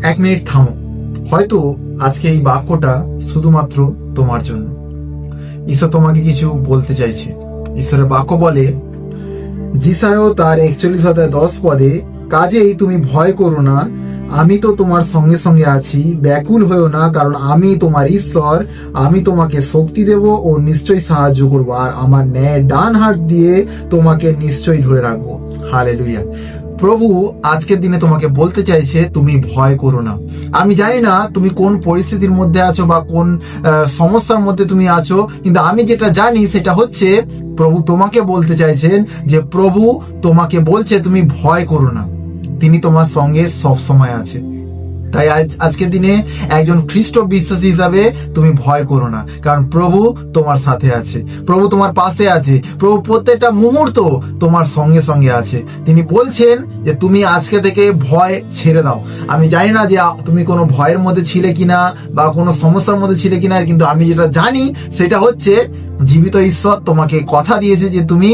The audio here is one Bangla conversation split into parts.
এক মিনিট থামো। হয়তো আজকে এই বাক্যটা শুধুমাত্র তোমার জন্য। ঈশ্বর তোমাকে কিছু বলতে চাইছে। ঈশ্বরের বাক্য বলে, যিশায়ও তার 41:10 কাজেই তুমি ভয় করো না, আমি তো তোমার সঙ্গে সঙ্গে আছি, ব্যাকুল হয়েও না, কারণ আমি তোমার ঈশ্বর, আমি তোমাকে শক্তি দেব ও নিশ্চয়ই সাহায্য করবো, আর আমার ন্যায় ডান হাত দিয়ে তোমাকে নিশ্চয়ই ধরে রাখবো। হালেলুয়া। প্রভু আজকের দিনে তোমাকে বলতে চাইছে, তুমি ভয় করো না। আমি জানি না তুমি কোন পরিস্থিতির মধ্যে আছো বা কোন সমস্যার মধ্যে তুমি আছো, কিন্তু আমি যেটা জানি সেটা হচ্ছে প্রভু তোমাকে বলতে চাইছেন যে প্রভু তোমাকে বলছে তুমি ভয় করো না, তিনি তোমার সঙ্গে সব সময় আছে। তাই আজকের দিনে একজন খ্রিস্ট বিশ্বাসী হিসাবে তুমি ভয় করো না, কারণ প্রভু তোমার সাথে আছে, প্রভু তোমার পাশে আছে, প্রভু প্রত্যেকটা মুহূর্ত তোমার সঙ্গে সঙ্গে আছে। তিনি বলছেন যে তুমি আজকে থেকে ভয় ছেড়ে দাও। আমি জানি না যে তুমি কোনো ভয়ের মধ্যে ছিলে কিনা বা কোনো সমস্যার মধ্যে ছিলে কিনা, কিন্তু আমি যেটা জানি সেটা হচ্ছে জীবিত ঈশ্বর তোমাকে কথা দিয়েছে যে তুমি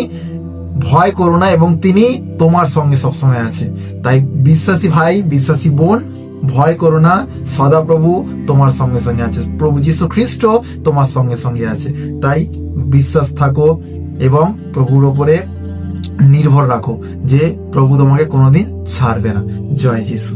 ভয় করো না, এবং তিনি তোমার সঙ্গে সবসময় আছে। তাই বিশ্বাসী ভাই, বিশ্বাসী বোন, ভয় করো না, সদাপ্রভু তোমার সঙ্গে সঙ্গে আছে, প্রভু যীশু খ্রিস্ট তোমার সঙ্গে সঙ্গে আছে। তাই বিশ্বাস থাকো এবং প্রভুর ওপরে নির্ভর রাখো যে প্রভু তোমাকে কোনোদিন ছাড়বে না। জয় যীশু।